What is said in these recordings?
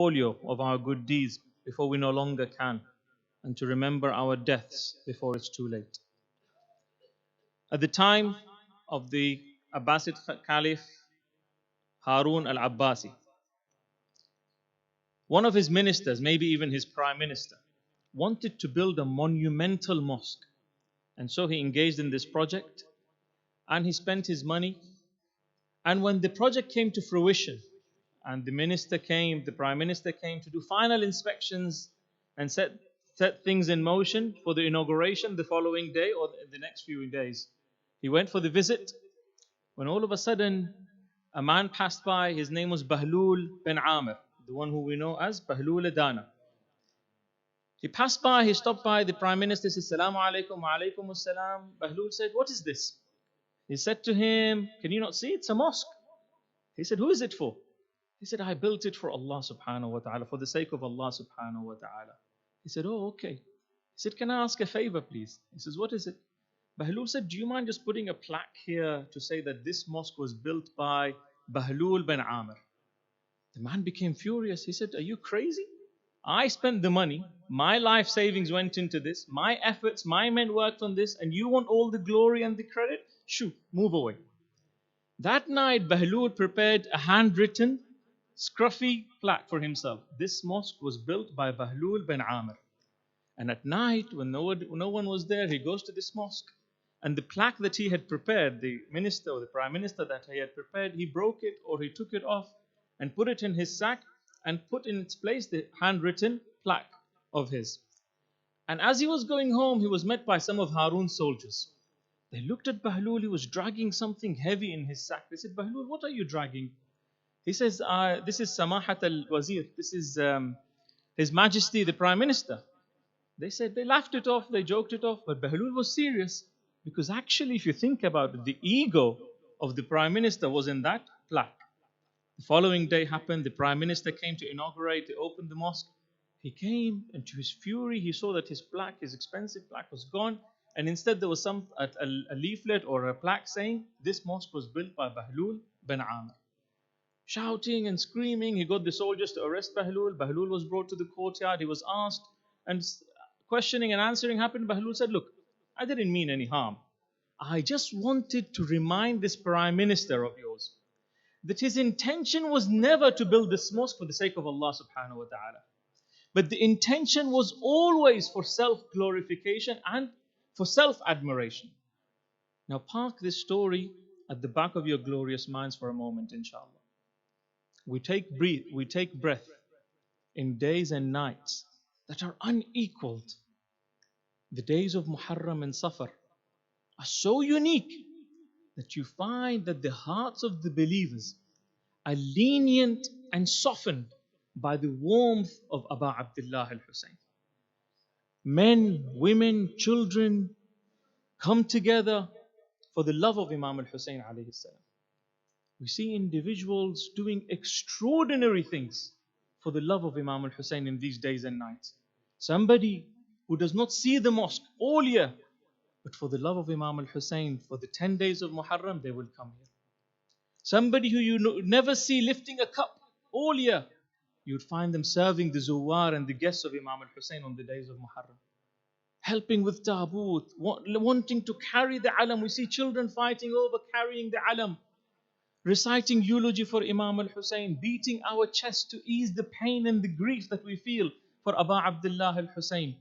portfolio of our good deeds before we no longer can, and to remember our deaths before it's too late. At the time of the Abbasid Caliph Harun al-Abbasi, one of his ministers, maybe even his prime minister, wanted to build a monumental mosque. And so he engaged in this project and he spent his money. And when the project came to fruition and the prime minister came to do final inspections and set things in motion for the inauguration the following day or the next few days, he went for the visit when all of a sudden a man passed by. His name was Bahlul bin Amir, the one who we know as Bahlul Dana. He passed by, he stopped by, the Prime Minister said, Salamu alaikum, wa alaikum assalam. Bahlul said, what is this? He said to him, can you not see? It's a mosque. He said, who is it for? He said, I built it for Allah subhanahu wa ta'ala, for the sake of Allah subhanahu wa ta'ala. He said, oh, okay. He said, can I ask a favor, please? He says, what is it? Bahlul said, do you mind just putting a plaque here to say that this mosque was built by Bahlul bin Amir? The man became furious. He said, are you crazy? I spent the money, my life savings went into this, my efforts, my men worked on this, and you want all the glory and the credit? Shoo, move away. That night, Bahlul prepared a handwritten, scruffy plaque for himself. This mosque was built by Bahlul bin Amir. And at night, when no one was there, he goes to this mosque. And the plaque that he had prepared, the minister or the prime minister that he had prepared, he broke it or he took it off and put it in his sack and put in its place the handwritten plaque of his. And as he was going home, he was met by some of Harun's soldiers. They looked at Bahlul, he was dragging something heavy in his sack. They said, Bahlul, what are you dragging? He says, this is Samahat al-Wazir, this is His Majesty the Prime Minister. They laughed it off, they joked it off, but Bahlul was serious. Because actually, if you think about it, the ego of the Prime Minister was in that plaque. The following day happened, the Prime Minister came to inaugurate, they opened the mosque. He came, and to his fury, he saw that his plaque, his expensive plaque, was gone. And instead there was a leaflet or a plaque saying, this mosque was built by Bahlul bin Amir. Shouting and screaming, he got the soldiers to arrest Bahlul. Bahlul was brought to the courtyard, he was asked, and questioning and answering happened. Bahlul said, look, I didn't mean any harm. I just wanted to remind this Prime Minister of yours that his intention was never to build this mosque for the sake of Allah subhanahu wa ta'ala. But the intention was always for self-glorification and for self-admiration. Now park this story at the back of your glorious minds for a moment, inshallah. We take breath in days and nights that are unequaled. The days of Muharram and Safar are so unique that you find that the hearts of the believers are lenient and softened by the warmth of Abu Abdullah al-Husayn. Men, women, children come together for the love of Imam al-Husayn alayhi salam. We see individuals doing extraordinary things for the love of Imam al-Husayn in these days and nights. Somebody who does not see the mosque all year, but for the love of Imam al-Husayn, for the 10 days of Muharram, they will come here. Somebody who you never see lifting a cup all year, you'd find them serving the zuwar and the guests of Imam al-Husayn on the days of Muharram. Helping with taboot, wanting to carry the alam. We see children fighting over carrying the alam, reciting eulogy for Imam al-Husayn, beating our chest to ease the pain and the grief that we feel for Abu Abdullah al-Husayn.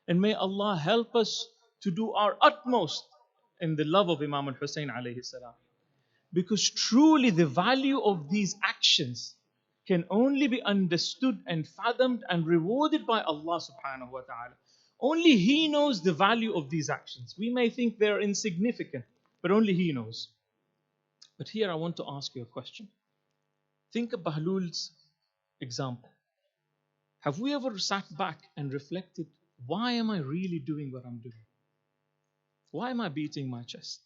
And may Allah help us to do our utmost in the love of Imam al-Husayn alayhi salam. Because truly the value of these actions can only be understood and fathomed and rewarded by Allah subhanahu wa ta'ala. Only He knows the value of these actions. We may think they're insignificant, but only He knows. But here I want to ask you a question. Think of Bahlul's example. Have we ever sat back and reflected, why am I really doing what I'm doing? Why am I beating my chest?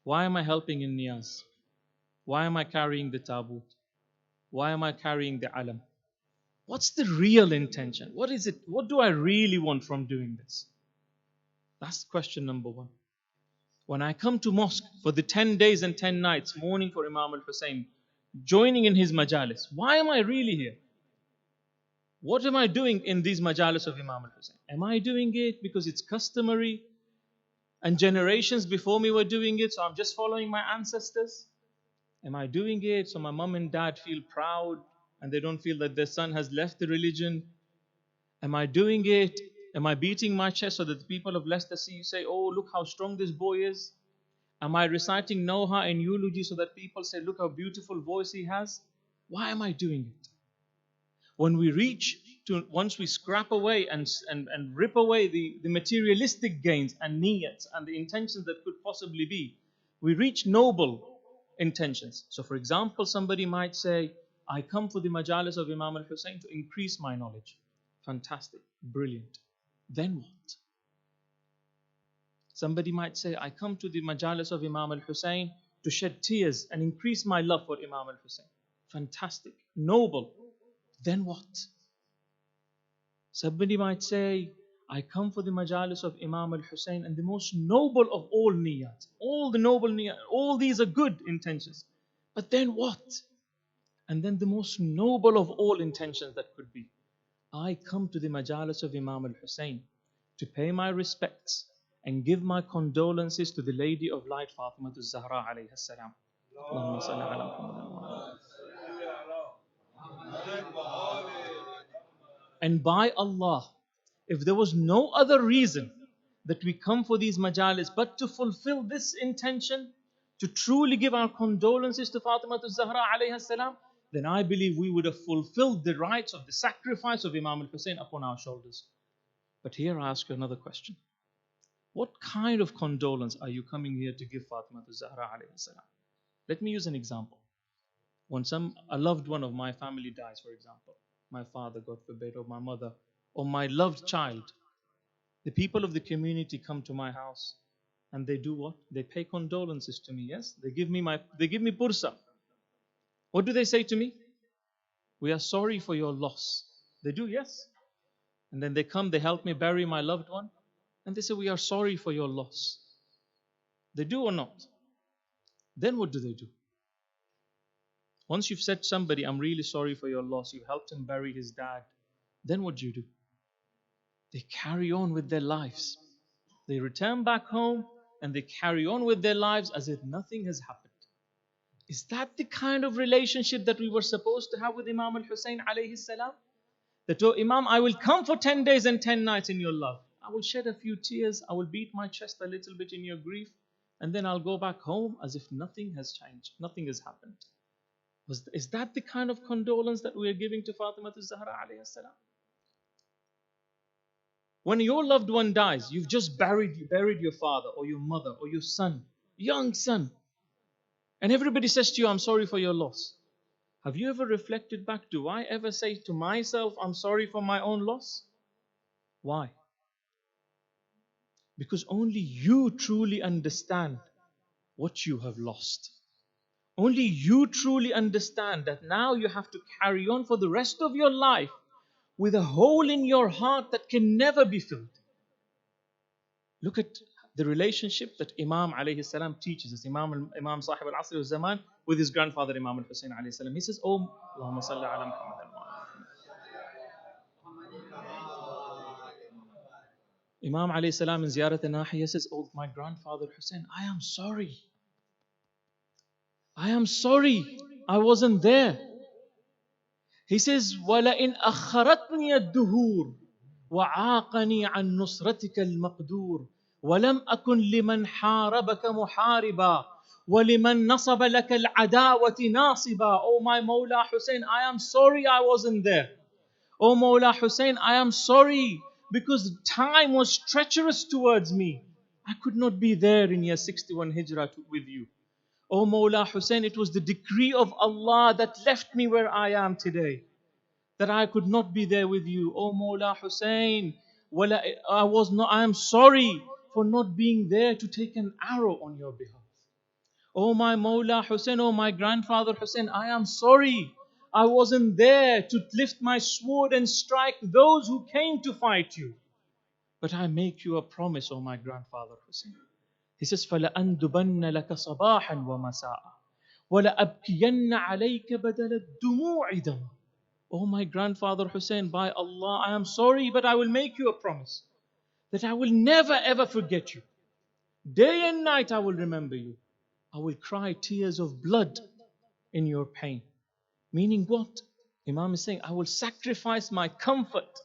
Why am I helping in niyaz? Why am I carrying the taboot? Why am I carrying the alam? What's the real intention? What is it? What do I really want from doing this? That's question number one. When I come to mosque for the 10 days and 10 nights, mourning for Imam al-Husayn, joining in his majalis, why am I really here? What am I doing in these majalis of Imam al-Husayn? Am I doing it because it's customary and generations before me were doing it, so I'm just following my ancestors? Am I doing it so my mom and dad feel proud and they don't feel that their son has left the religion? Am I doing it? Am I beating my chest so that the people of Leicester see you say, oh, look how strong this boy is? Am I reciting Noha in eulogy so that people say, look how beautiful voice he has? Why am I doing it? When we reach to, once we scrap away and rip away the materialistic gains and niyats and the intentions that could possibly be, we reach noble intentions. So for example, somebody might say, I come for the majalis of Imam al-Husayn to increase my knowledge. Fantastic, brilliant. Then what? Somebody might say, I come to the majalis of Imam al-Husayn to shed tears and increase my love for Imam al-Husayn. Fantastic, noble. Then what? Somebody might say, I come for the majalis of Imam al-Husayn and the most noble of all niyat. All the noble niyat, all these are good intentions. But then what? And then the most noble of all intentions that could be, I come to the majalis of Imam al-Husayn to pay my respects and give my condolences to the Lady of Light, Fatima az-Zahra alayha salam. Allahumma salli ala Muhammad. And by Allah, if there was no other reason that we come for these majalis but to fulfill this intention, to truly give our condolences to Fatima az-Zahra alayha salam, then I believe we would have fulfilled the rights of the sacrifice of Imam al-Husayn upon our shoulders. But here I ask you another question. What kind of condolence are you coming here to give Fatima az-Zahra alayha salam? Let me use an example. When a loved one of my family dies, for example, my father, God forbid, or my mother, or my loved child, the people of the community come to my house and they do what? They pay condolences to me, yes? They give me pursa. What do they say to me? We are sorry for your loss. They do, yes? And then they come, they help me bury my loved one, and they say, we are sorry for your loss. They do or not? Then what do they do? Once you've said to somebody, I'm really sorry for your loss, you helped him bury his dad, then what do? They carry on with their lives. They return back home and they carry on with their lives as if nothing has happened. Is that the kind of relationship that we were supposed to have with Imam al-Husayn alayhi salam? That, oh Imam, I will come for 10 days and 10 nights in your love. I will shed a few tears, I will beat my chest a little bit in your grief, and then I'll go back home as if nothing has changed, nothing has happened. Is that the kind of condolence that we are giving to Fatima az-Zahra alayhi salam? When your loved one dies, you've just buried your father or your mother or your son, young son, and everybody says to you, I'm sorry for your loss. Have you ever reflected back, do I ever say to myself, I'm sorry for my own loss? Why? Because only you truly understand what you have lost. Only you truly understand that now you have to carry on for the rest of your life with a hole in your heart that can never be filled. Look at the relationship that Imam alayhi salam teaches us, Imam Sahib al-Asr al-Zaman, with his grandfather Imam al-Husayn alayhi salam. He says, oh, Allahumma salli ala Muhammad. Imam alayhi salam in Ziyarat al-Nahiya says, oh, my grandfather Husayn, I am sorry. I am sorry. I wasn't there. He says, وَلَئِنْ أَخَّرَتْنِي الدُّهُورُ وَعَاقَنِي عَنْ نُصْرَتِكَ الْمَقْدُورُ وَلَمْ أَكُنْ لِمَنْ حَارَبَكَ مُحَارِبًا وَلِمَنْ نَصَبَ لَكَ الْعَدَاوَةِ نَاصِبًا. Oh my Mawla Husayn, I am sorry I wasn't there. Oh Mawla Husayn, I am sorry because time was treacherous towards me. I could not be there in year 61 Hijrah with you. Oh Mawla Husayn, it was the decree of Allah that left me where I am today, that I could not be there with you. Oh Mawla Husayn, I am sorry for not being there to take an arrow on your behalf. Oh my Mawla Husayn, oh my grandfather Husayn, I am sorry I wasn't there to lift my sword and strike those who came to fight you. But I make you a promise, oh my grandfather Husayn. He says, فَلَأَنْدُبَنَّ لَكَ صَبَاحًا وَمَسَاءً وَلَأَبْكِيَنَّ عَلَيْكَ بَدَلَ الدُّمُوعِ دَمًا. Oh my grandfather Husayn, by Allah, I am sorry, but I will make you a promise that I will never ever forget you. Day and night I will remember you. I will cry tears of blood in your pain. Meaning what? Imam is saying, I will sacrifice my comfort,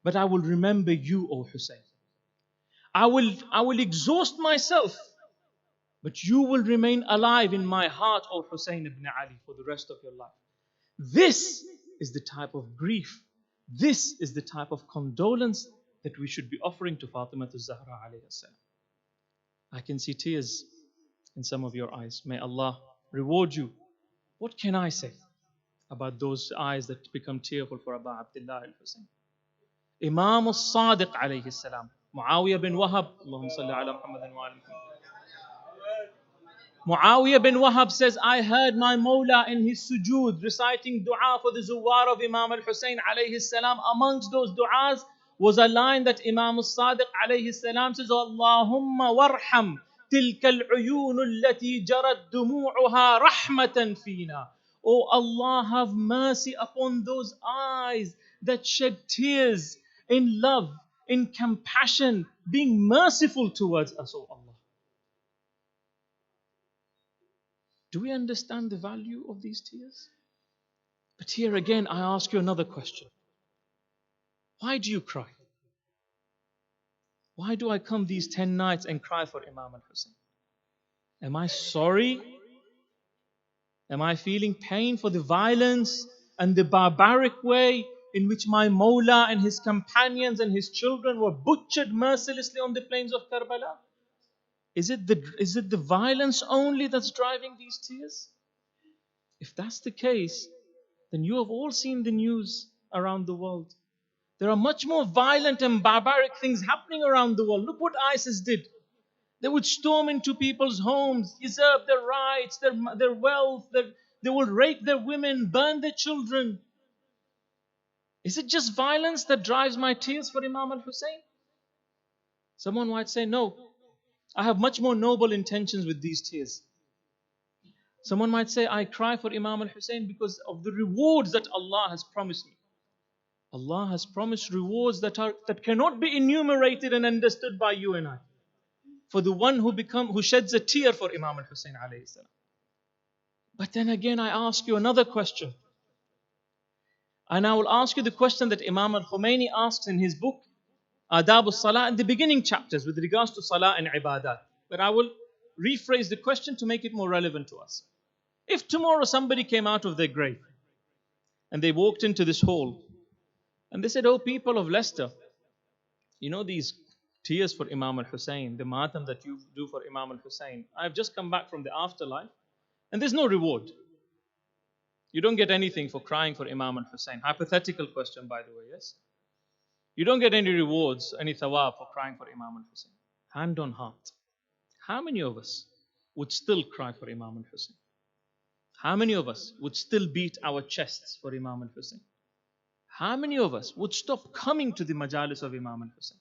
but I will remember you, O Husayn. I will exhaust myself, but you will remain alive in my heart, O Husayn ibn Ali, for the rest of your life. This is the type of grief. This is the type of condolence that we should be offering to Fatima Zahra alayhi salam. I can see tears in some of your eyes. May Allah reward you. What can I say about those eyes that become tearful for Abu Abdullah al-Husayn? Imam al-Sadiq alayhi salam, Muawiyah bin Wahab, Allahumma salli ala Muhammadin wa ala Muhammad. Muawiyah bin Wahab says, I heard my Mawla in his sujood reciting dua for the Zuwar of Imam al-Husayn alayhi salam. Amongst those duas was a line that Imam al-Sadiq alayhi salam says, Allahumma warham tilka al-uyun allati jarat dumu'uha rahmatan fina. Oh Allah, have mercy upon those eyes that shed tears in love, in compassion, being merciful towards us, oh Allah. Do we understand the value of these tears? But here again, I ask you another question. Why do you cry? Why do I come these 10 nights and cry for Imam al-Husayn? Am I sorry? Am I feeling pain for the violence and the barbaric way in which my Mawla and his companions and his children were butchered mercilessly on the plains of Karbala? Is it the violence only that's driving these tears? If that's the case, then you have all seen the news around the world. There are much more violent and barbaric things happening around the world. Look what ISIS did. They would storm into people's homes, usurp their rights, their wealth, they would rape their women, burn their children. Is it just violence that drives my tears for Imam al-Husayn? Someone might say, no, I have much more noble intentions with these tears. Someone might say, I cry for Imam al-Husayn because of the rewards that Allah has promised me. Allah has promised rewards that cannot be enumerated and understood by you and I. For the one who sheds a tear for Imam al-Husayn alayhi salam. But then again, I ask you another question. And I will ask you the question that Imam al-Khomeini asks in his book, Adab al-Salah, in the beginning chapters with regards to Salah and Ibadat. But I will rephrase the question to make it more relevant to us. If tomorrow somebody came out of their grave and they walked into this hall and they said, oh people of Leicester, you know these tears for Imam al-Husayn, the matam that you do for Imam al-Husayn, I've just come back from the afterlife and there's no reward. You don't get anything for crying for Imam al-Husayn. Hypothetical question, by the way, yes? You don't get any rewards, any thawab for crying for Imam al-Husayn. Hand on heart. How many of us would still cry for Imam al-Husayn? How many of us would still beat our chests for Imam al-Husayn? How many of us would stop coming to the majalis of Imam al-Husayn?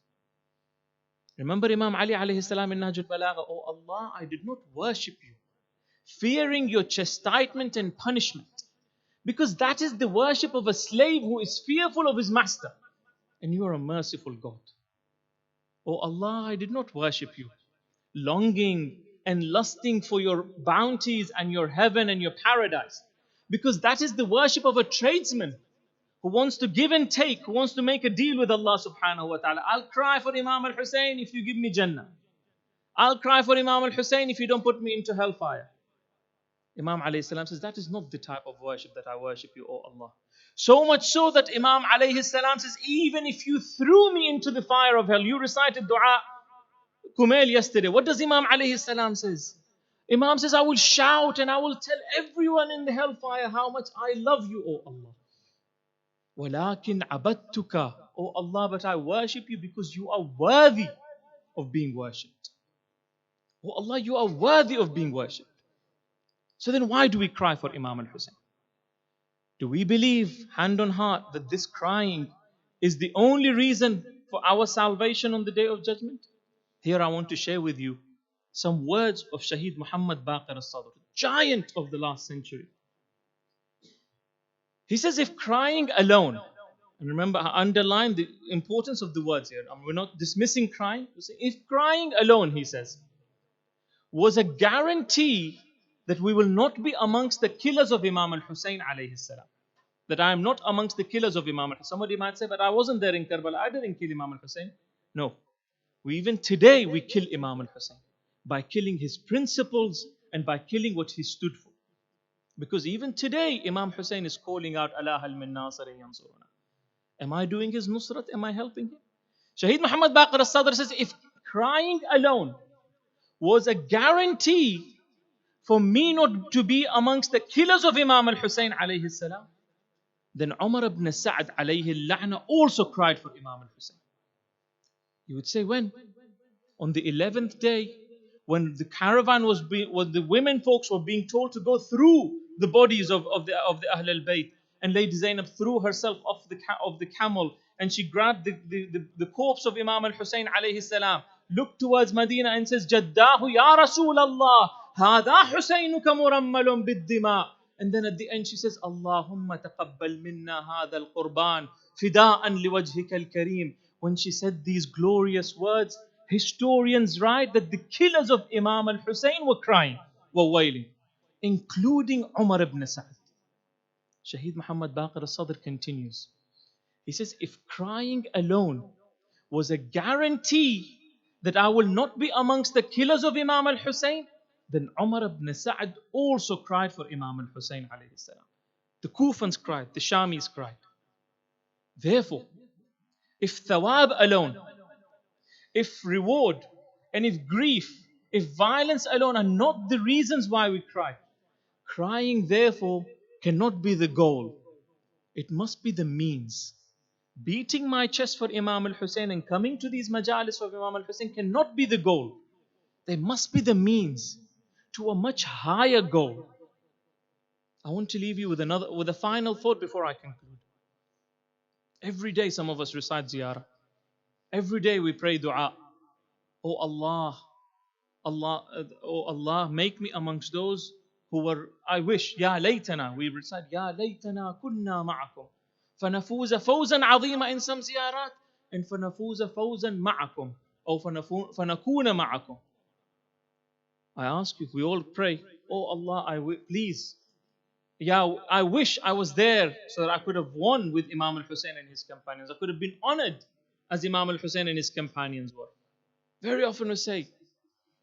Remember Imam Ali alayhi salam in Nahjul Balagha, oh Allah, I did not worship you, fearing your chastisement and punishment. Because that is the worship of a slave who is fearful of his master. And you are a merciful God. Oh Allah, I did not worship you, longing and lusting for your bounties and your heaven and your paradise. Because that is the worship of a tradesman who wants to give and take, who wants to make a deal with Allah subhanahu wa ta'ala. I'll cry for Imam al-Husayn if you give me Jannah. I'll cry for Imam al-Husayn if you don't put me into hellfire. Imam alayhi salam says, that is not the type of worship that I worship you, oh Allah. So much so that Imam alayhi salam says, even if you threw me into the fire of hell, you recited dua Kumail yesterday. What does Imam alayhi salam says? Imam says, I will shout and I will tell everyone in the hellfire how much I love you, oh Allah. وَلَكِنْ عَبَدْتُكَ, oh Allah, but I worship you because you are worthy of being worshipped. Oh Allah, you are worthy of being worshipped. So then why do we cry for Imam al-Husayn? Do we believe, hand on heart, that this crying is the only reason for our salvation on the Day of Judgment? Here I want to share with you some words of Shaheed Muhammad Baqir al-Sadr, giant of the last century. He says, if crying alone, and remember, I underline the importance of the words here. We're not dismissing crying. If crying alone, he says, was a guarantee that we will not be amongst the killers of Imam al-Husayn alayhi salam. That I am not amongst the killers of Imam al-Husayn. Somebody might say, but I wasn't there in Karbala. I didn't kill Imam al-Husayn. No. Even today we kill Imam al-Husayn by killing his principles and by killing what he stood for. Because even today Imam Husayn is calling out, Allah hal min nasirin yansuruna. Am I doing his nusrat? Am I helping him? Shaheed Muhammad Baqir al-Sadr says, if crying alone was a guarantee for me not to be amongst the killers of Imam al-Husayn alayhi salam, then Umar ibn Sa'd alayhi al-la'na also cried for Imam al-Husayn. You would say, when? On the 11th day, when the caravan when the women folks were being told to go through the bodies of the Ahl al-Bayt, and Lady Zainab threw herself off the camel, and she grabbed the corpse of Imam al-Husayn alayhi salam, looked towards Medina and says, Jaddahu ya Rasulallah, hada Husaynuka murammalun bid-dima. And then at the end she says, Allahumma taqabbal minna hada al-qurban fida'an liwajhika al-kareem. When she said these glorious words, historians write that the killers of Imam al-Husayn were crying, were wailing, including Umar ibn Sa'd. Shaheed Muhammad Baqir al-Sadr continues. He says, if crying alone was a guarantee that I will not be amongst the killers of Imam al-Husayn, then Umar ibn Sa'd also cried for Imam al-Husayn alayhi salam. The Kufans cried, the Shamis cried. Therefore, if thawab alone, if reward, and if grief, if violence alone are not the reasons why we cry, crying therefore cannot be the goal. It must be the means. Beating my chest for Imam al-Husayn and coming to these majalis of Imam al-Husayn cannot be the goal. They must be the means to a much higher goal. I want to leave you with a final thought before I conclude. Every day some of us recite ziyarah. Every day we pray dua. Oh Allah, oh Allah, make me amongst those who were, I wish, Ya laytana, we recite, Ya laytana kunna ma'akum. فنفوز فوزا عظيما in some ziyarat, and فنفوز فوزا معكم, or فنكون معكم. I ask you, if we all pray, oh Allah, please, I wish I was there so that I could have won with Imam al-Husayn and his companions. I could have been honored as Imam al-Husayn and his companions were. Very often we say,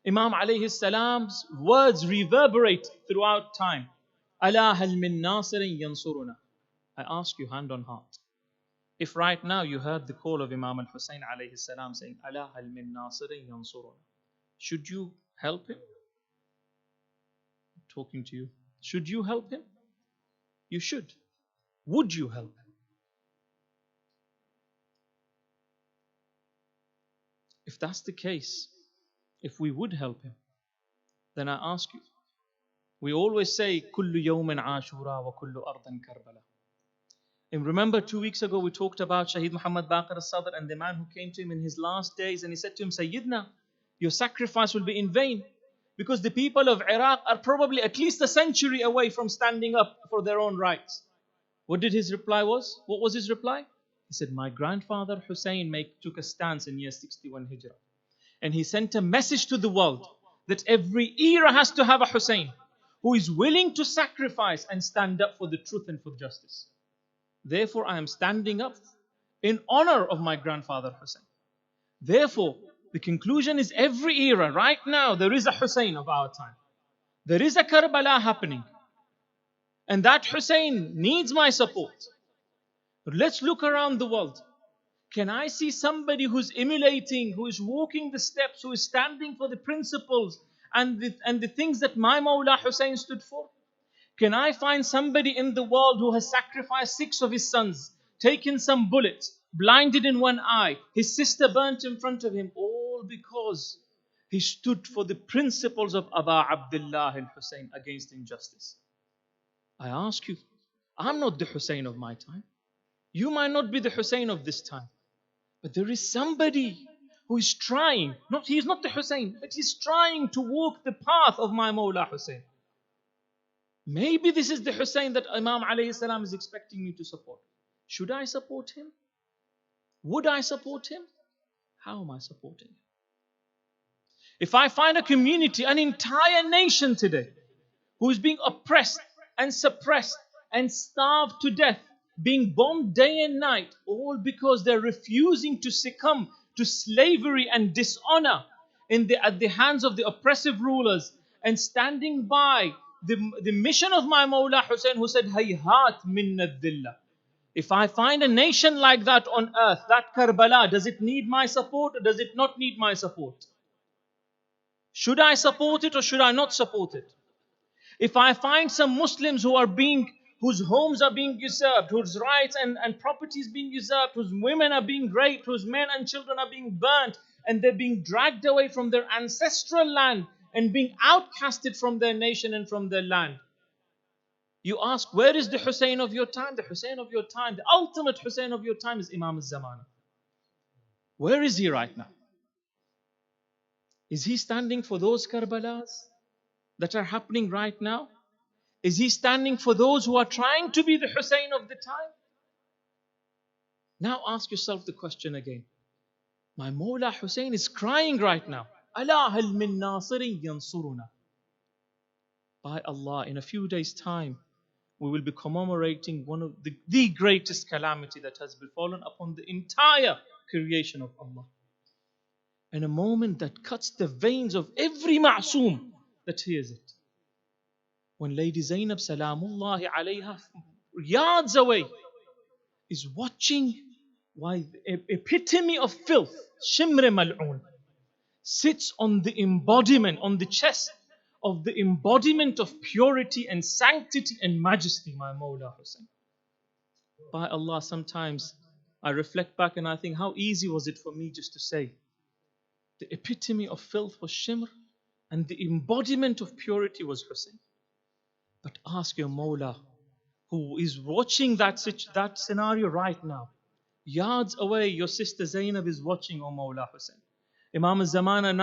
Imam alayhi salam's words reverberate throughout time. Ala hal min nasirin yansuruna. I ask you, hand on heart, if right now you heard the call of Imam al-Husayn alayhi salam saying, Ala hal min nasirin yansuruna, should you help him? I'm talking to you. Should you help him? You should. Would you help him? If that's the case, if we would help him, then I ask you, we always say, Kullu yawmin ashura wa kullu ardan karbala. And remember 2 weeks ago we talked about Shaheed Muhammad Baqir al-Sadr and the man who came to him in his last days, and he said to him, Sayyidina, your sacrifice will be in vain, because the people of Iraq are probably at least a century away from standing up for their own rights. What his reply was? What was his reply? He said, my grandfather Husayn took a stance in year 61 Hijrah. And he sent a message to the world that every era has to have a Husayn who is willing to sacrifice and stand up for the truth and for justice. Therefore, I am standing up in honor of my grandfather Husayn. Therefore, the conclusion is every era, right now, there is a Husayn of our time. There is a Karbala happening. And that Husayn needs my support. Let's look around the world. Can I see somebody who's emulating, who is walking the steps, who is standing for the principles and the things that my Mawla Husayn stood for? Can I find somebody in the world who has sacrificed 6 of his sons, taken some bullets, blinded in one eye, his sister burnt in front of him, all because he stood for the principles of Aba Abdullah al-Husayn against injustice? I ask you, I'm not the Husayn of my time. You might not be the Husayn of this time. But there is somebody who is trying, he is not the Husayn, but he's trying to walk the path of my Mawla Husayn. Maybe this is the Husayn that Imam alayhi salam is expecting me to support. Should I support him? Would I support him? How am I supporting him? If I find a community, an entire nation today, who is being oppressed and suppressed and starved to death, being bombed day and night, all because they're refusing to succumb to slavery and dishonor at the hands of the oppressive rulers, and standing by the mission of my Mawla Husayn, who said, Hayhat minna dhilla. If I find a nation like that on earth, that Karbala, does it need my support or does it not need my support? Should I support it or should I not support it? If I find some Muslims whose homes are being usurped, whose rights and properties being usurped, whose women are being raped, whose men and children are being burnt, and they're being dragged away from their ancestral land and being outcasted from their nation and from their land, you ask, where is the Husayn of your time? The Husayn of your time, the ultimate Husayn of your time is Imam al-Zamana. Where is he right now? Is he standing for those Karbalas that are happening right now? Is he standing for those who are trying to be the Husayn of the time? Now ask yourself the question again. My Mawla Husayn is crying right now. Ala hal min nasirin yansuruna. By Allah, in a few days' time, we will be commemorating one of the greatest calamity that has befallen upon the entire creation of Allah. And a moment that cuts the veins of every ma'soom that hears it. When Lady Zainab Salamullahi alayha, yards away, is watching why the epitome of filth, Shimr Mal'un, sits on the embodiment, on the chest of the embodiment of purity and sanctity and majesty, my Mawla Husayn. By Allah, sometimes I reflect back and I think, how easy was it for me just to say, the epitome of filth was Shimr and the embodiment of purity was Husayn. But ask your Mawla, who is watching that scenario right now. Yards away, your sister Zainab is watching, O Mawla Husayn. Imam al-Zamana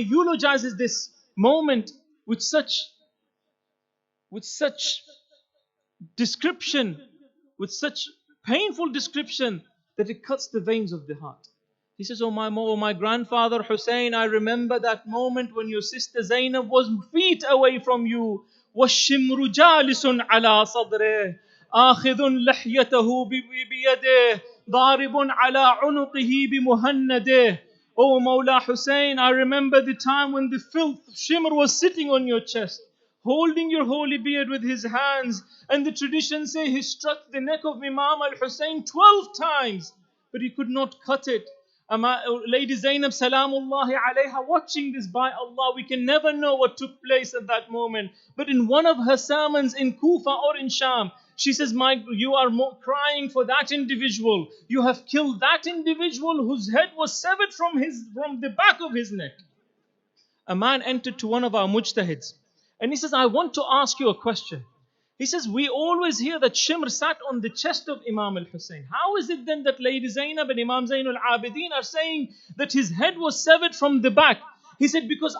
eulogizes this moment with such description, with such painful description that it cuts the veins of the heart. He says, oh my grandfather Husayn, I remember that moment when your sister Zainab was feet away from you. وَالشِّمْرُ جَالِسٌ عَلَى صَدْرِهِ آخِذٌ لَحْيَتَهُ بِيَدِهِ ضَارِبٌ عَلَى عُنُقِهِ بِمُهَنَّدِهِ. Oh Mawla Husayn, I remember the time when the filth Shimr was sitting on your chest, holding your holy beard with his hands. And the traditions say he struck the neck of Imam al-Husayn 12 times, but he could not cut it. Lady Zainab Salamullahi alayha watching this, by Allah, we can never know what took place at that moment. But in one of her sermons in Kufa or in Sham, she says, you are crying for that individual. You have killed that individual whose head was severed from the back of his neck. A man entered to one of our mujtahids and he says, I want to ask you a question. He says, we always hear that Shimr sat on the chest of Imam al-Husayn. How is it then that Lady Zainab and Imam Zainul Abidin are saying that his head was severed from the back? He said, because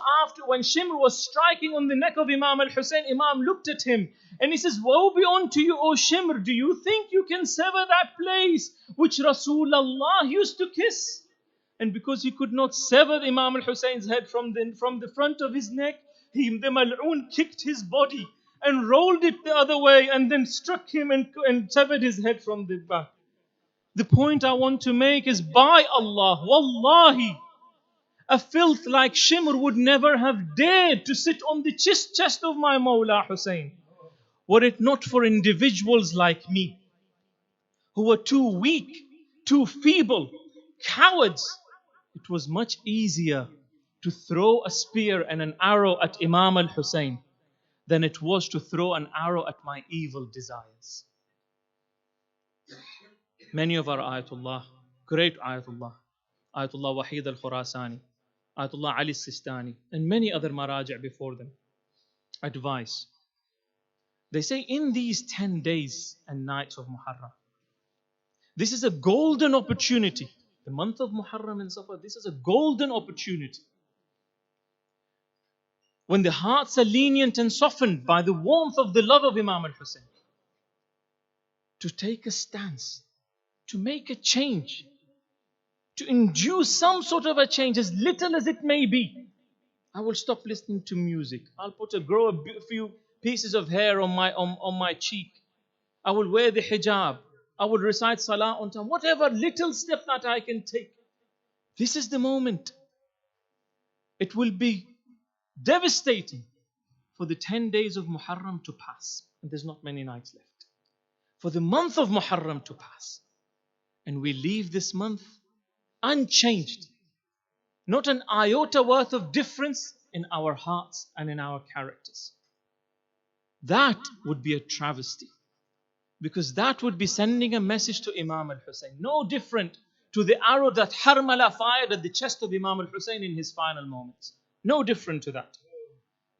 when Shimr was striking on the neck of Imam al-Husayn, Imam looked at him and he says, woe be unto you, O Shimr, do you think you can sever that place which Rasulullah used to kiss? And because he could not sever Imam al-Husayn's head from the front of his neck, the Mal'un kicked his body and rolled it the other way and then struck him and severed his head from the back. The point I want to make is, by Allah, wallahi, a filth like Shimr would never have dared to sit on the chest of my Mawla Husayn, were it not for individuals like me, who were too weak, too feeble, cowards. It was much easier to throw a spear and an arrow at Imam al-Husayn than it was to throw an arrow at my evil desires. Many of our Ayatullah, great Ayatullah Wahid al-Khurasani, Ayatullah Ali Sistani, and many other Maraji' before them, advise. They say, in these 10 days and nights of Muharram, this is a golden opportunity. The month of Muharram and Safar, this is a golden opportunity when the hearts are lenient and softened by the warmth of the love of Imam al-Husayn, to take a stance, to make a change, to induce some sort of a change, as little as it may be. I will stop listening to music. I'll grow a few pieces of hair on my cheek. I will wear the hijab. I will recite salah on time. Whatever little step that I can take. This is the moment. It will be devastating for the 10 days of Muharram to pass. And there's not many nights left. For the month of Muharram to pass. And we leave this month unchanged. Not an iota worth of difference in our hearts and in our characters. That would be a travesty. Because that would be sending a message to Imam al-Husayn. No different to the arrow that Harmala fired at the chest of Imam al-Husayn in his final moments. No different to that.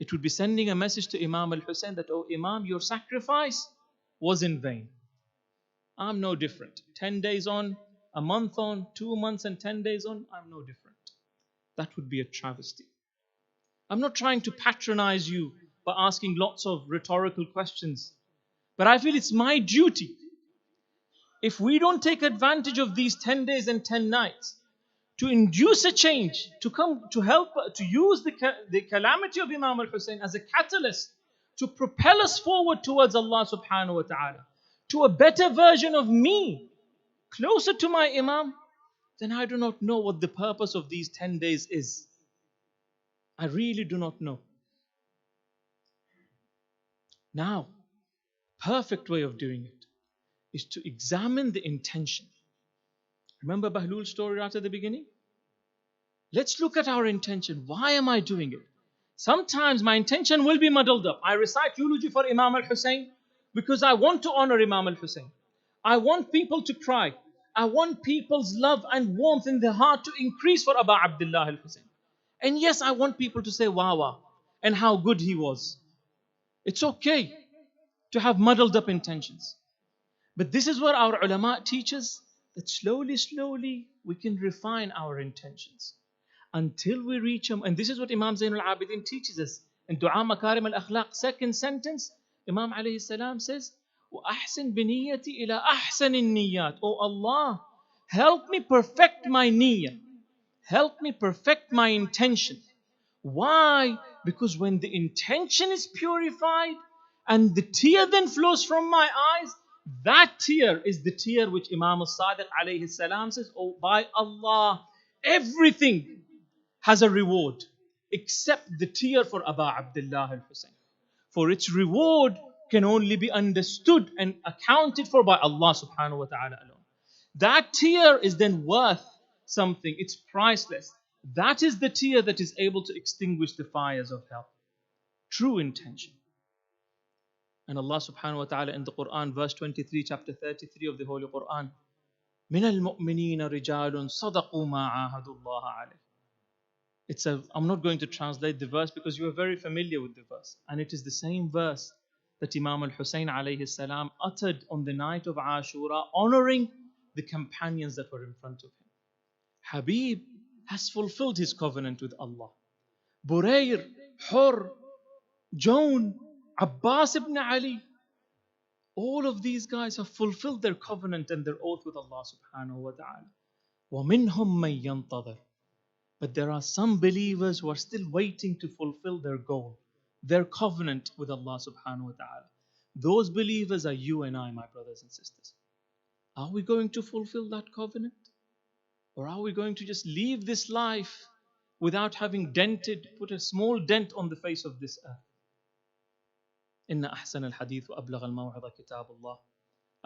It would be sending a message to Imam al-Husayn that, oh Imam, your sacrifice was in vain. I'm no different. 10 days on, a month on, 2 months and 10 days on, I'm no different. That would be a travesty. I'm not trying to patronize you by asking lots of rhetorical questions. But I feel it's my duty. If we don't take advantage of these 10 days and 10 nights to induce a change, to help, to use the calamity of Imam al-Husayn as a catalyst to propel us forward towards Allah subhanahu wa ta'ala, to a better version of me, closer to my Imam, then I do not know what the purpose of these 10 days is. I really do not know. Now, perfect way of doing it is to examine the intention. Remember Bahlul's story right at the beginning? Let's look at our intention. Why am I doing it? Sometimes my intention will be muddled up. I recite eulogy for Imam al-Husayn because I want to honor Imam al-Husayn. I want people to cry. I want people's love and warmth in their heart to increase for Abdulla al-Husayn. And yes, I want people to say wow and how good he was. It's okay to have muddled up intentions. But this is where our ulama teaches that slowly we can refine our intentions until we reach them. And this is what Imam Zainul Abidin teaches us in Dua Makarim al-Akhlaq, second sentence. Imam alayhi salam says, وَأَحْسِن بِنِيَّتِي إِلَىٰ أَحْسَنِ النِّيَّاتِ. Oh Allah, help me perfect my niyyah. Help me perfect my intention. Why? Because when the intention is purified and the tear then flows from my eyes, that tear is the tear which Imam al-Sadiq alayhi salam says, oh by Allah, everything has a reward except the tear for Abdullah al-Husayn. For its reward can only be understood and accounted for by Allah subhanahu wa ta'ala alone. That tear is then worth something. It's priceless. That is the tear that is able to extinguish the fires of hell. True intention. And Allah subhanahu wa ta'ala in the Quran, verse 23, chapter 33 of the Holy Quran, مِنَ الْمُؤْمِنِينَ رِجَالٌ صَدَقُوا مَا عَاهَدُوا اللَّهَ عَلَيْهِ. I'm not going to translate the verse because you are very familiar with the verse. And it is the same verse that Imam al-Husayn alayhi salam uttered on the night of Ashura, honoring the companions that were in front of him. Habib has fulfilled his covenant with Allah. Burayr, Hur, Joan, Abbas ibn Ali, all of these guys have fulfilled their covenant and their oath with Allah subhanahu wa ta'ala. وَمِنْهُمْ مَنْ يَنْتَظِرُ. But there are some believers who are still waiting to fulfill their goal, their covenant with Allah subhanahu wa ta'ala. Those believers are you and I, my brothers and sisters. Are we going to fulfill that covenant? Or are we going to just leave this life without having put a small dent on the face of this earth? إن أحسن الحديث وأبلغ الموعظة كتاب الله.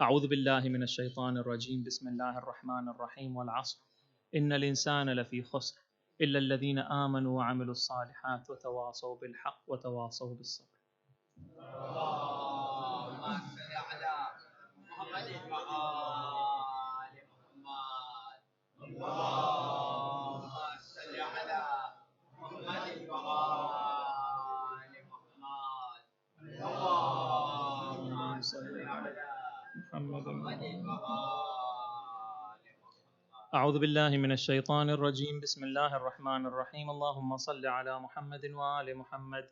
أعوذ بالله من الشيطان الرجيم. بسم الله الرحمن الرحيم. والعصر إن الإنسان لفي خسر إلا الذين آمنوا وعملوا الصالحات وتواصوا بالحق وتواصوا بالصبر. اللهم صل على محمد وآل محمد. اللهم صل على محمد وآل محمد. اللهم صل على محمد وآل محمد. أعوذ بالله من الشيطان الرجيم. بسم الله الرحمن الرحيم. اللهم صل على محمد وآل محمد.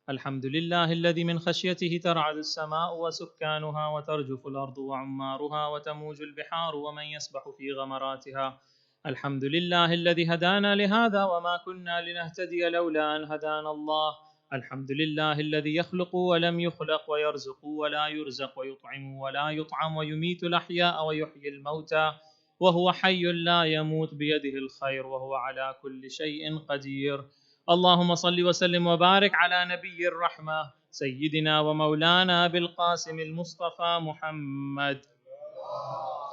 الحمد لله الذي من خشيته ترعد السماء وسكانها وترجف الأرض وعمارها وتموج البحار ومن يسبح في غمراتها. الحمد لله الذي هدانا لهذا وما كنا لنهتدي لولا أن هدانا الله. الحمد لله الذي يخلق ولم يخلق ويرزق ولا يرزق ويطعم ولا يطعم ويميت الأحياء ويحيي الموتى وهو حي لا يموت بيده الخير وهو على كل شيء قدير. اللهم صل وسلم وبارك على نبي الرحمة سيدنا ومولانا بالقاسم المصطفى محمد.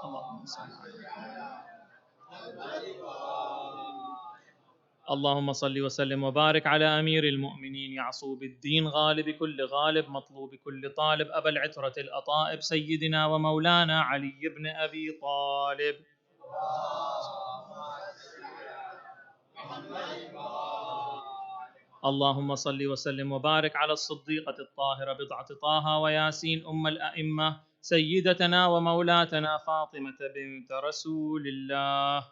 اللهم صل اللهم صل وسلم وبارك على أمير المؤمنين يعصوب الدين غالب كل غالب مطلوب كل طالب أبا العترة الأطائب سيدنا ومولانا علي بن أبي طالب. اللهم صل وسلم وبارك على الصديقة الطاهرة بضعة طه وياسين أم الأئمة سيدتنا ومولاتنا فاطمة بنت رسول الله.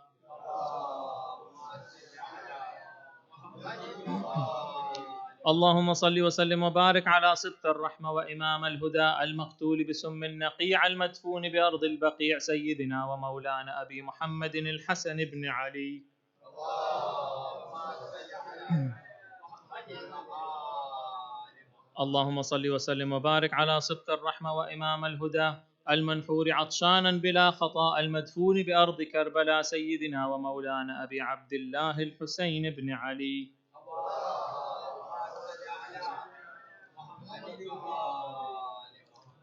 اللهم صل وسلم وبارك على صدق الرحمة وإمام الهدى المقتول بسم النقيع المدفون بأرض البقيع سيدنا ومولانا أبي محمد الحسن بن علي. اللهم صل وسلم وبارك على صدق الرحمة وإمام الهدى المنحور عطشانا بلا خطأ المدفون بأرض كربلاء سيدنا ومولانا أبي عبد الله الحسين بن علي.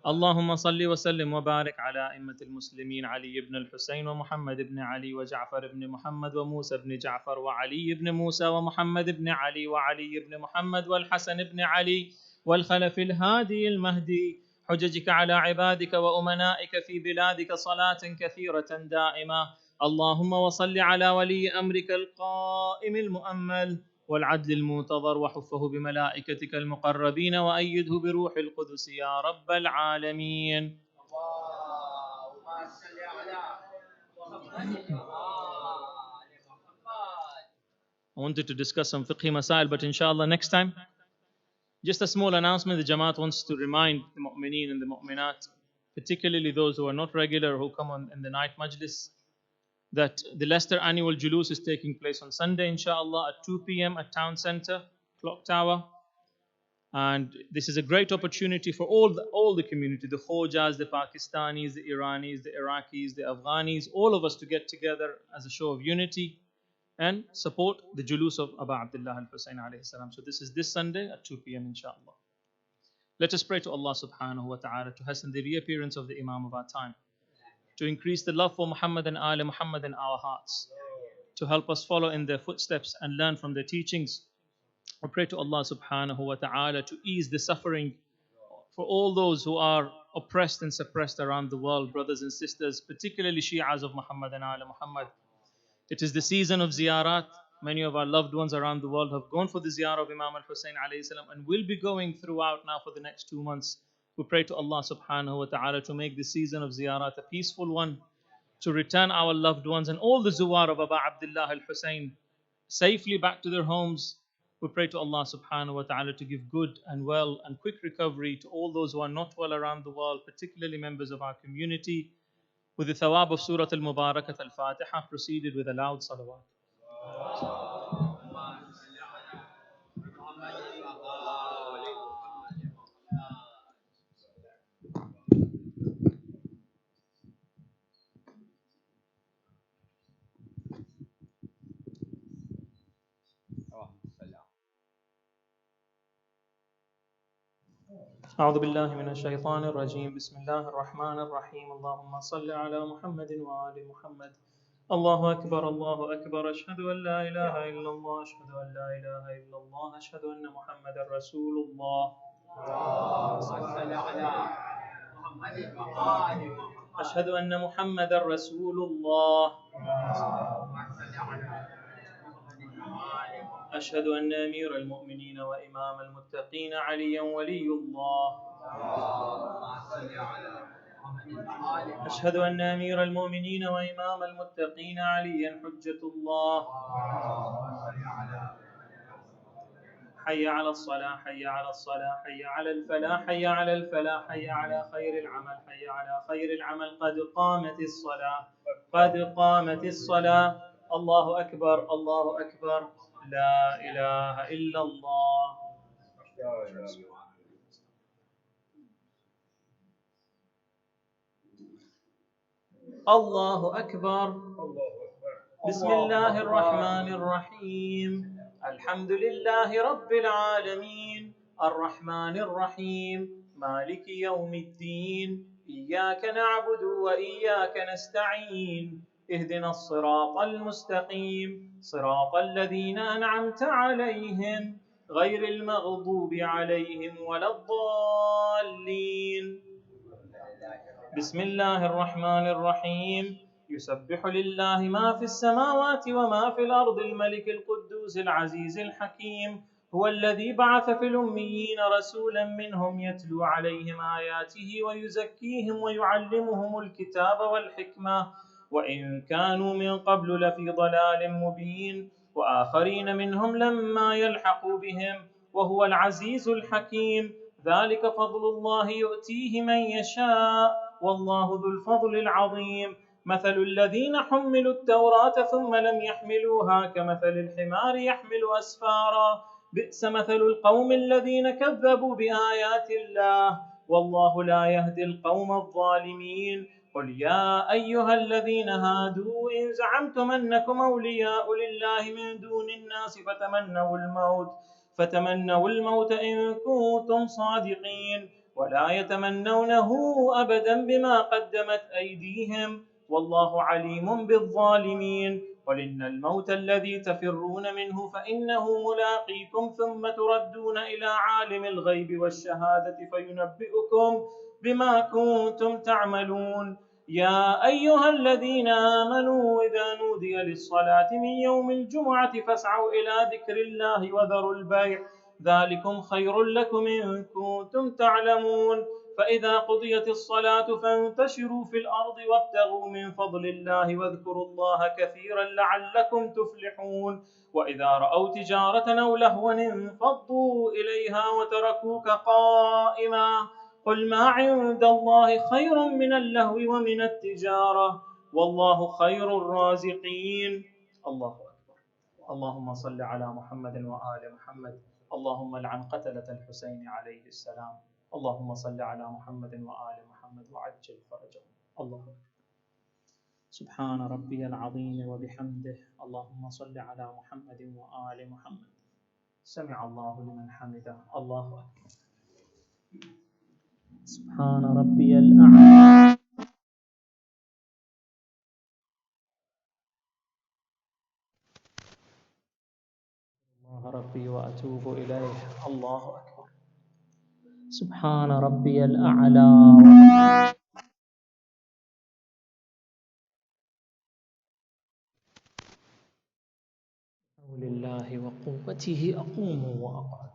اللهم صل وسلم وبارك على أئمة المسلمين علي بن الحسين ومحمد بن علي وجعفر بن محمد وموسى بن جعفر وعلي بن موسى ومحمد بن علي وعلي بن محمد والحسن بن علي والخلف الهادي المهدي حججك على عبادك وأمنائك في بلادك صلاة كثيرة دائمة. اللهم وصل على ولي أمرك القائم المؤمل والعدل المنتظر وحفه بملائكتك المقربين وأيده بروح القدس يا رب العالمين. I wanted to discuss some fiqhi masail, but inshallah next time. Just a small announcement. The Jamaat wants to remind the mu'mineen and the mu'minat, particularly those who are not regular, who come on in the night majlis, that the Leicester annual Julus is taking place on Sunday, inshallah, at 2 p.m. at Town Centre, Clock Tower. And this is a great opportunity for all the community, the Khojas, the Pakistanis, the Iranis, the Iraqis, the Afghanis, all of us to get together as a show of unity and support the Julus of Abu Abdullah al-Husayn alayhi salam. So this is this Sunday at 2 p.m. inshallah. Let us pray to Allah subhanahu wa ta'ala to hasten the reappearance of the Imam of our time, to increase the love for Muhammad and Ali Muhammad in our hearts, to help us follow in their footsteps and learn from their teachings. I pray to Allah subhanahu wa ta'ala to ease the suffering for all those who are oppressed and suppressed around the world, brothers and sisters, particularly Shi'as of Muhammad and Ali Muhammad. It is the season of ziyarat. Many of our loved ones around the world have gone for the ziyarah of Imam al-Husayn alayhi salam and will be going throughout now for the next 2 months. We pray to Allah subhanahu wa ta'ala to make the season of ziyarat a peaceful one, to return our loved ones and all the zuwar of Abu Abdullah al-Husayn safely back to their homes. We pray to Allah subhanahu wa ta'ala to give good and well and quick recovery to all those who are not well around the world, particularly members of our community. With the thawab of Surah Al-Mubarakat Al-Fatiha, proceeded with a loud salawat. أعوذ بالله من الشيطان الرجيم. بسم الله الرحمن الرحيم. اللهم صل على محمد وآل محمد. الله أكبر الله أكبر. أشهد أن لا إله إلا الله. أشهد أن لا إله إلا الله. أشهد أن محمدا رسول الله. أشهد أن محمدا رسول الله. أشهد أن أمير المؤمنين وإمام المتقين عليا ولي الله. أشهد أن أمير المؤمنين وإمام المتقين عليا حجة الله. حي على الصلاة، حي على الصلاة، حي على الفلاح، حي على الفلاح، حي على خير العمل، حي على خير العمل. قد قامت الصلاة، قد قامت الصلاة. الله أكبر، الله أكبر، لا إله إلا الله. الله أكبر. بسم الله الرحمن الرحيم. الحمد لله رب العالمين، الرحمن الرحيم، مالك يوم الدين، إياك نعبد وإياك نستعين، اهدنا الصراط المستقيم، صراط الذين أنعمت عليهم غير المغضوب عليهم ولا الضالين. بسم الله الرحمن الرحيم. يسبح لله ما في السماوات وما في الأرض، الملك القدوس العزيز الحكيم. هو الذي بعث في الأميين رسولا منهم يتلو عليهم آياته ويزكيهم ويعلمهم الكتاب والحكمة وإن كانوا من قبل لفي ضلال مبين، وآخرين منهم لما يلحقوا بهم، وهو العزيز الحكيم. ذلك فضل الله يؤتيه من يشاء، والله ذو الفضل العظيم. مثل الذين حملوا التوراة ثم لم يحملوها كمثل الحمار يحمل أسفارا، بئس مثل القوم الذين كذبوا بآيات الله، والله لا يهدي القوم الظالمين. قل يا أيها الذين هادوا إن زعمتم أنكم أولياء لله من دون الناس فتمنوا الموت إن كنتم صادقين، ولا يتمنونه أبدا بما قدمت أيديهم، والله عليم بالظالمين. قل إن الموت الذي تفرون منه فإنه ملاقيكم، ثم تردون إلى عالم الغيب والشهادة فينبئكم بما كنتم تعملون. يا أيها الذين آمنوا إذا نودي للصلاة من يوم الجمعة فاسعوا إلى ذكر الله وذروا البيع، ذلكم خير لكم إن كنتم تعلمون. فإذا قضيت الصلاة فانتشروا في الأرض وابتغوا من فضل الله واذكروا الله كثيرا لعلكم تفلحون. وإذا رأوا تجارة أو لهوا انفضوا إليها وتركوك قائما. قل ما عند الله خير من اللهو ومن التجارة، والله خير الرازقين. الله أكبر. اللهم صل على محمد وآل محمد. اللهم لعن قتلة الحسين عليه السلام. اللهم صل على محمد وآل محمد وعجل فرجهم. الله أكبر. سبحان ربي العظيم وبحمده. اللهم صل على محمد وآل محمد. سمع الله لمن حمده. الله أكبر. سبحان ربي الأعلى. الله ربي وأتوب إليه. الله أكبر. سبحان ربي الأعلى. حول الله وقوته أقوم وأقعد.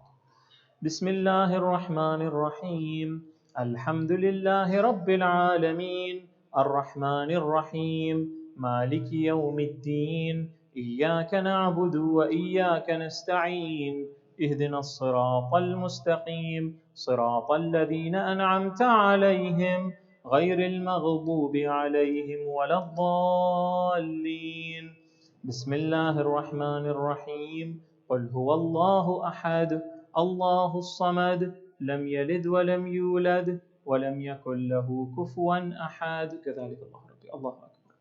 بسم الله الرحمن الرحيم. الحمد لله رب العالمين، الرحمن الرحيم، مالك يوم الدين، إياك نعبد وإياك نستعين، اهدنا الصراط المستقيم، صراط الذين أنعمت عليهم غير المغضوب عليهم ولا الضالين. بسم الله الرحمن الرحيم. قل هو الله أحد الله الصمد لم يلد ولم يولد ولم يكن له كفوا أحد. كذلك الله ربي. الله أكبر.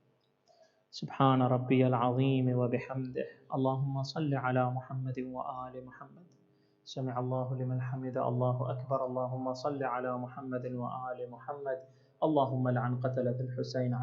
سبحان ربي العظيم وبحمده. اللهم صل على محمد وآل محمد. سمع الله لمن حمده. الله أكبر. اللهم صل على محمد وآل محمد. اللهم لعن قتلة الحسين